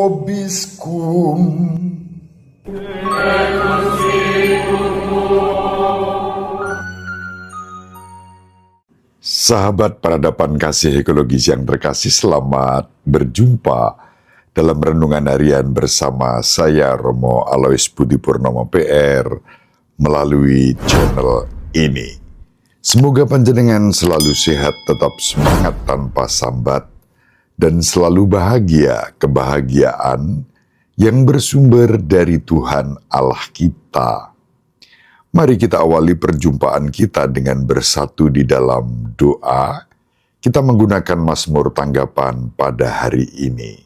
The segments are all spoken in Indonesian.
vobiscum. Sahabat peradaban kasih ekologis yang terkasih, selamat berjumpa dalam renungan harian bersama saya Romo Alois Budi Purnomo PR melalui channel ini. Semoga panjenengan selalu sehat, tetap semangat tanpa sambat, dan selalu bahagia kebahagiaan yang bersumber dari Tuhan Allah kita. Mari kita awali perjumpaan kita dengan bersatu di dalam doa. Kita menggunakan Mazmur tanggapan pada hari ini.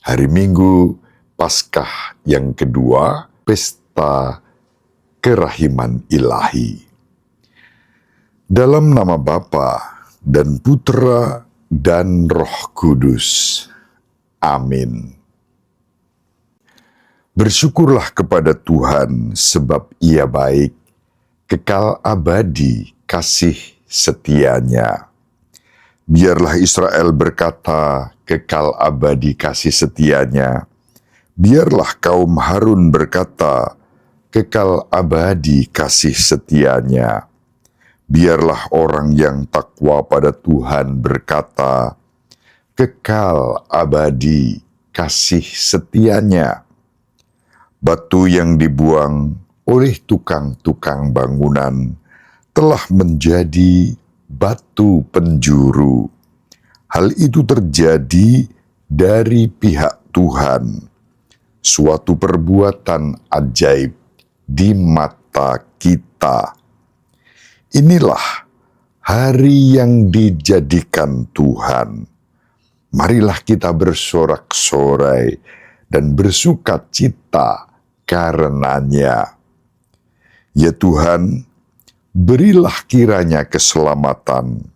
Hari Minggu Paskah yang kedua, Pesta Kerahiman Ilahi. Dalam nama Bapa dan Putra dan Roh Kudus. Amin. Bersyukurlah kepada Tuhan sebab Ia baik, kekal abadi kasih setianya. Biarlah Israel berkata, kekal abadi kasih setianya. Biarlah kaum Harun berkata, kekal abadi kasih setianya. Biarlah orang yang takwa pada Tuhan berkata, kekal abadi kasih setianya. Batu yang dibuang oleh tukang-tukang bangunan telah menjadi batu penjuru. Hal itu terjadi dari pihak Tuhan, suatu perbuatan ajaib di mata kita. Inilah hari yang dijadikan Tuhan. Marilah kita bersorak-sorai dan bersukacita karenanya. Ya Tuhan, berilah kiranya keselamatan.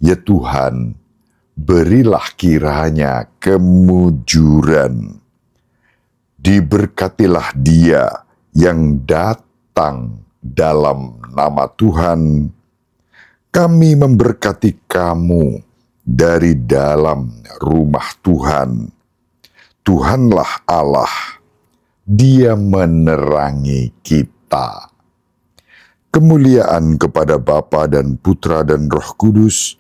Ya Tuhan, berilah kiranya kemujuran. Diberkatilah Dia yang datang dalam nama Tuhan. Kami memberkati kamu dari dalam rumah Tuhan. Tuhanlah Allah, Dia menerangi kita. Kemuliaan kepada Bapa dan Putra dan Roh Kudus,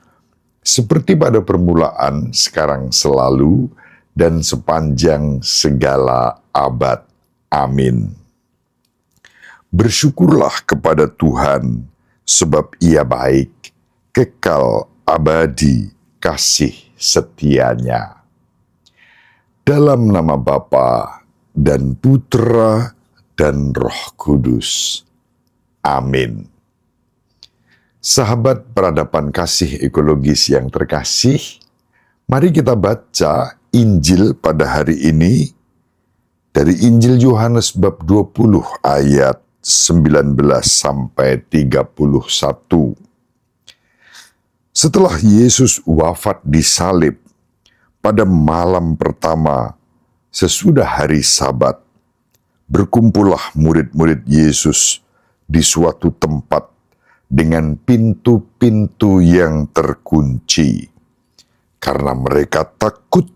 seperti pada permulaan, sekarang, selalu, dan sepanjang segala abad. Amin. Bersyukurlah kepada Tuhan, sebab Ia baik, kekal abadi kasih setianya. Dalam nama Bapa dan Putra dan Roh Kudus. Amin. Sahabat peradaban kasih ekologis yang terkasih, mari kita baca Injil pada hari ini dari Injil Yohanes bab 20 ayat 19 sampai 31. Setelah Yesus wafat disalib pada malam pertama sesudah hari Sabat, berkumpullah murid-murid Yesus di suatu tempat dengan pintu-pintu yang terkunci, karena mereka takut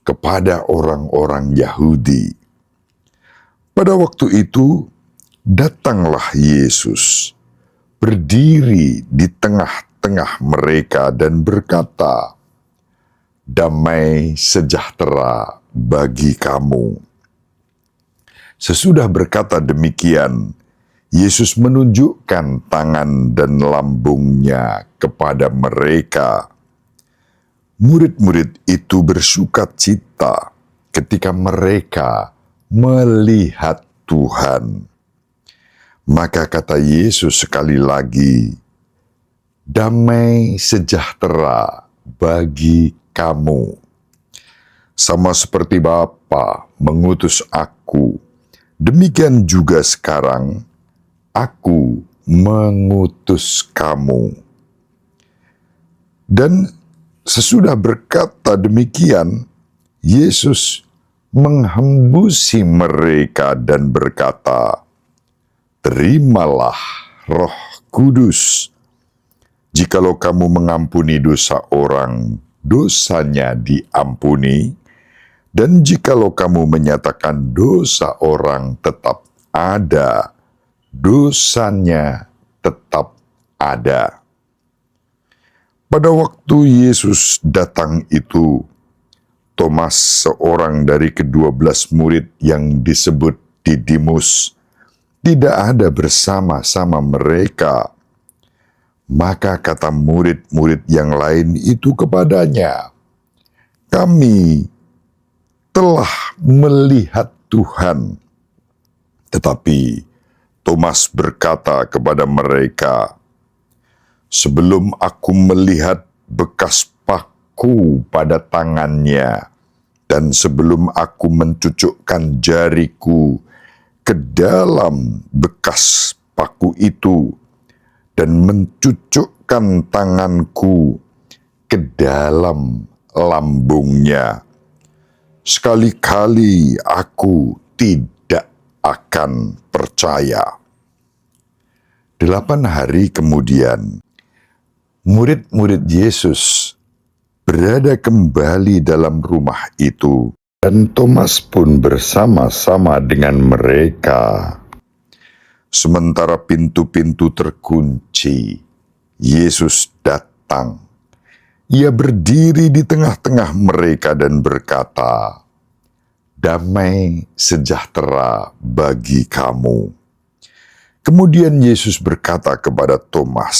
kepada orang-orang Yahudi. Pada waktu itu, datanglah Yesus, berdiri di tengah-tengah mereka dan berkata, damai sejahtera bagi kamu. Sesudah berkata demikian, Yesus menunjukkan tangan dan lambungnya kepada mereka. Murid-murid itu bersukacita ketika mereka melihat Tuhan. Maka kata Yesus sekali lagi, damai sejahtera bagi kamu. Sama seperti Bapa mengutus aku, demikian juga sekarang aku mengutus kamu. Dan sesudah berkata demikian, Yesus menghembusi mereka dan berkata, terimalah Roh Kudus. Jikalau kamu mengampuni dosa orang, dosanya diampuni, Dan jikalau kamu menyatakan dosa orang tetap ada, dosanya tetap ada. Pada waktu Yesus datang itu, Thomas, seorang dari ke-12 murid yang disebut Didimus, tidak ada bersama-sama mereka. Maka kata murid-murid yang lain itu kepadanya, "Kami telah melihat Tuhan." Tetapi Thomas berkata kepada mereka, "Sebelum aku melihat bekas paku pada tangannya, dan sebelum aku mencucukkan jariku ke dalam bekas paku itu, dan mencucukkan tanganku ke dalam lambungnya, sekali-kali aku tidak akan percaya." 8 hari kemudian, murid-murid Yesus berada kembali dalam rumah itu, dan Thomas pun bersama-sama dengan mereka. Sementara pintu-pintu terkunci, Yesus datang. Ia berdiri di tengah-tengah mereka dan berkata, "Damai sejahtera bagi kamu." Kemudian Yesus berkata kepada Thomas,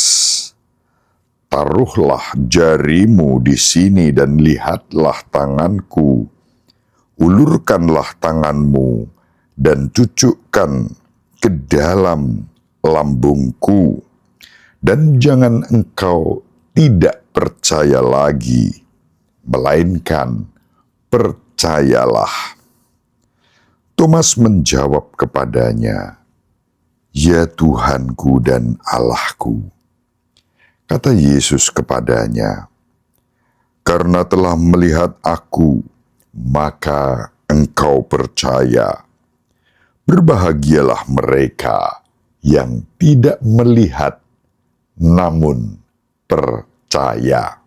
"Taruhlah jarimu di sini dan lihatlah tanganku. Ulurkanlah tanganmu dan cucukkan ke dalam lambungku. Dan jangan engkau tidak percaya lagi, melainkan percayalah." Thomas menjawab kepadanya, "Ya Tuhanku dan Allahku." Kata Yesus kepadanya, "Karena telah melihat aku, maka engkau percaya. Berbahagialah mereka yang tidak melihat, namun percaya."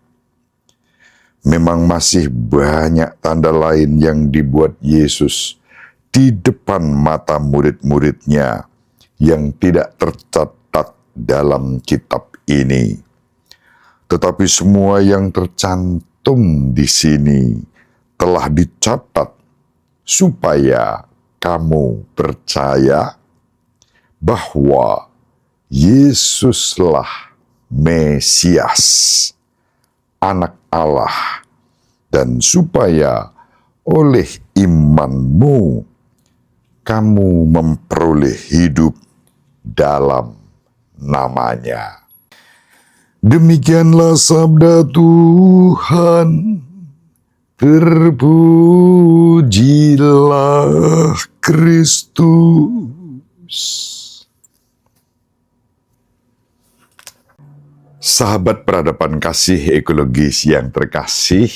Memang masih banyak tanda lain yang dibuat Yesus di depan mata murid-muridnya yang tidak tercatat dalam kitab ini. Tetapi semua yang tercantum di sini telah dicatat supaya kamu percaya bahwa Yesuslah Mesias, Anak Allah, dan supaya oleh imanmu kamu memperoleh hidup dalam namanya. Demikianlah sabda Tuhan. Terpujilah Kristus. Sahabat peradaban kasih ekologis yang terkasih,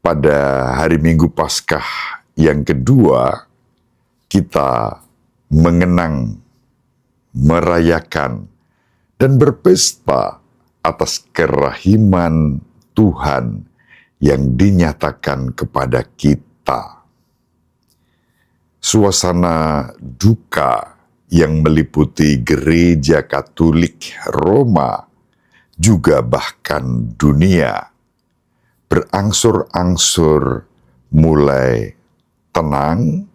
pada hari Minggu Paskah yang kedua, kita mengenang, merayakan, dan berpesta atas kerahiman Tuhan yang dinyatakan kepada kita. Suasana duka yang meliputi Gereja Katolik Roma, juga bahkan dunia, berangsur-angsur mulai tenang.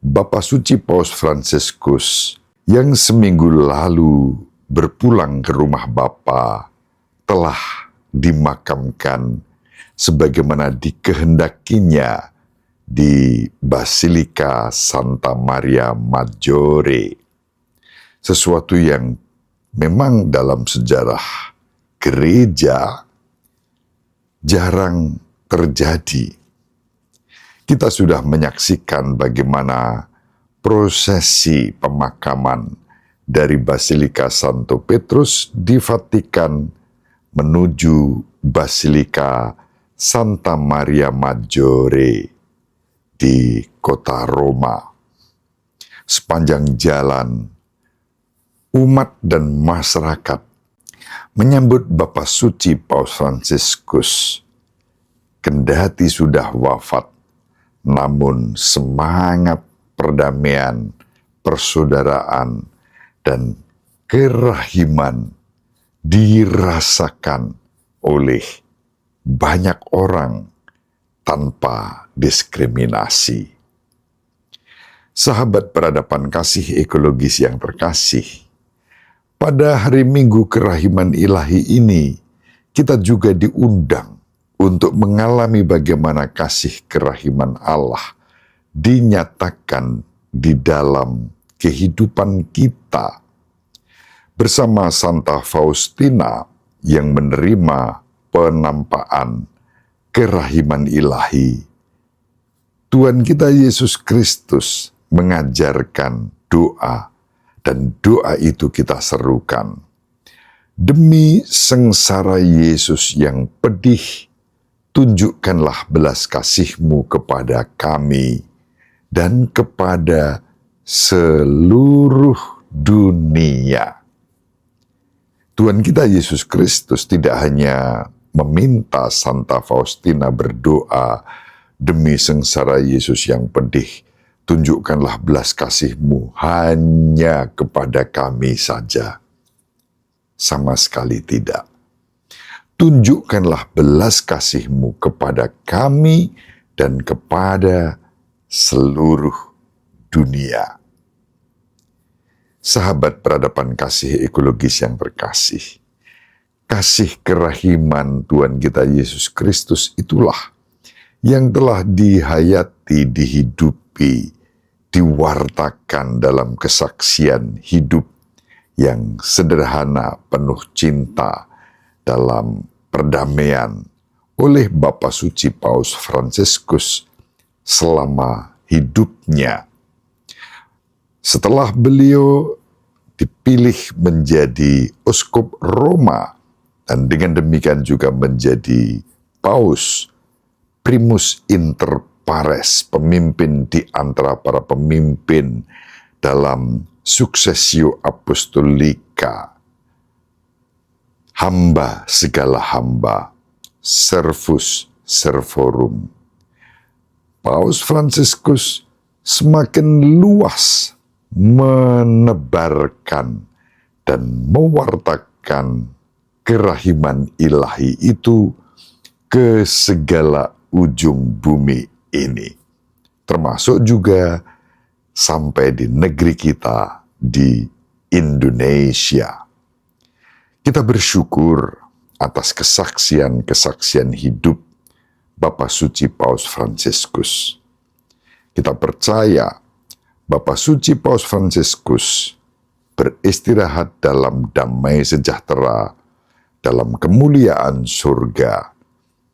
Bapa Suci Paus Fransiskus yang seminggu lalu berpulang ke rumah Bapa telah dimakamkan sebagaimana dikehendakinya di Basilika Santa Maria Maggiore. Sesuatu yang memang dalam sejarah gereja jarang terjadi. Kita sudah menyaksikan bagaimana prosesi pemakaman dari Basilika Santo Petrus di Vatikan menuju Basilika Santa Maria Maggiore di kota Roma. Sepanjang jalan, umat dan masyarakat menyambut Bapa Suci Paus Fransiskus kendati sudah wafat, namun semangat perdamaian, persaudaraan, dan kerahiman dirasakan oleh banyak orang tanpa diskriminasi. Sahabat peradaban kasih ekologis yang terkasih, pada hari Minggu Kerahiman Ilahi ini, kita juga diundang untuk mengalami bagaimana kasih kerahiman Allah dinyatakan di dalam kehidupan kita. Bersama Santa Faustina yang menerima penampakan kerahiman ilahi, Tuhan kita Yesus Kristus mengajarkan doa, dan doa itu kita serukan. Demi sengsara Yesus yang pedih, tunjukkanlah belas kasih-Mu kepada kami dan kepada seluruh dunia. Tuhan kita Yesus Kristus tidak hanya meminta Santa Faustina berdoa, demi sengsara Yesus yang pedih, tunjukkanlah belas kasih-Mu hanya kepada kami saja. Sama sekali tidak. Tunjukkanlah belas kasih-Mu kepada kami dan kepada seluruh dunia. Sahabat peradaban kasih ekologis yang terkasih, kasih kerahiman Tuhan kita Yesus Kristus itulah yang telah dihayati, dihidupi, diwartakan dalam kesaksian hidup yang sederhana, penuh cinta, dalam perdamaian oleh Bapa Suci Paus Fransiskus selama hidupnya. Setelah beliau dipilih menjadi Uskup Roma dan dengan demikian juga menjadi Paus Primus Inter Pares, pemimpin di antara para pemimpin dalam Successio Apostolica, hamba segala hamba, servus servorum. Paus Fransiskus semakin luas menebarkan dan mewartakan kerahiman ilahi itu ke segala ujung bumi ini, termasuk juga sampai di negeri kita, di Indonesia. Kita bersyukur atas kesaksian-kesaksian hidup Bapa Suci Paus Fransiskus. Kita percaya Bapa Suci Paus Fransiskus beristirahat dalam damai sejahtera, dalam kemuliaan surga,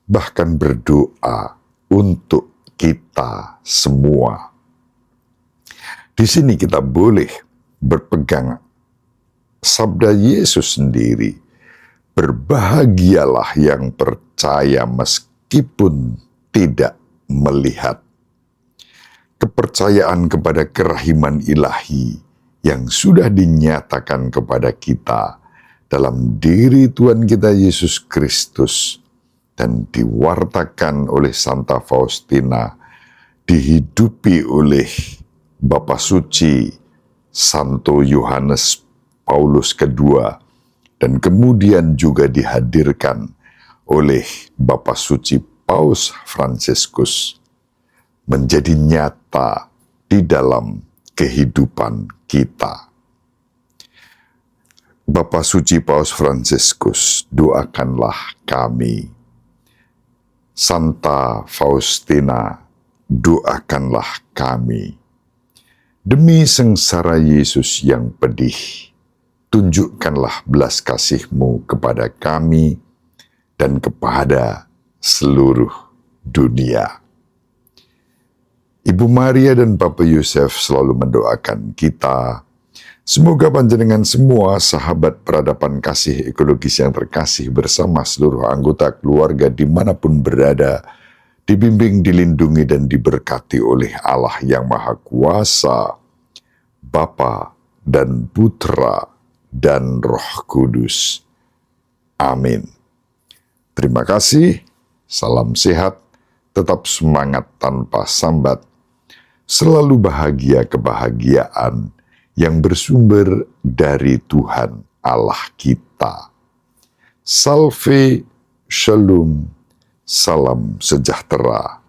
bahkan berdoa untuk kita semua. Di sini kita boleh berpegang sabda Yesus sendiri, berbahagialah yang percaya meskipun tidak melihat. Kepercayaan kepada kerahiman ilahi yang sudah dinyatakan kepada kita dalam diri Tuhan kita Yesus Kristus dan diwartakan oleh Santa Faustina, dihidupi oleh Bapa Suci Santo Yohanes Paulus II, dan kemudian juga dihadirkan oleh Bapa Suci Paus Fransiskus, menjadi nyata di dalam kehidupan kita. Bapa Suci Paus Fransiskus, doakanlah kami. Santa Faustina, doakanlah kami. Demi sengsara Yesus yang pedih, tunjukkanlah belas kasih-Mu kepada kami dan kepada seluruh dunia. Ibu Maria dan Bapak Yosef selalu mendoakan kita. Semoga panjenengan semua sahabat peradaban kasih ekologis yang terkasih bersama seluruh anggota keluarga dimanapun berada, dibimbing, dilindungi, dan diberkati oleh Allah yang Maha Kuasa, Bapa dan Putra dan Roh Kudus. Amin. Terima kasih. Salam sehat, tetap semangat tanpa sambat, selalu bahagia kebahagiaan yang bersumber dari Tuhan Allah kita. Salve, shalom, salam sejahtera,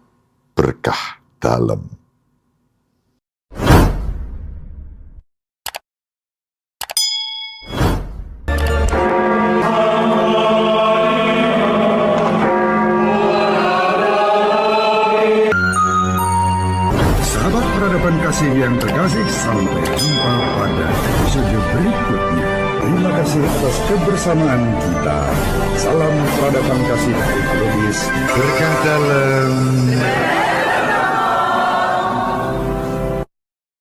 berkah dalam. Sahabat peradaban kasih yang terkasih, sampai jumpa pada episode berikutnya. Terima kasih atas kebersamaan kita. Salam peradaban kasih ekologis. Berkah dalam.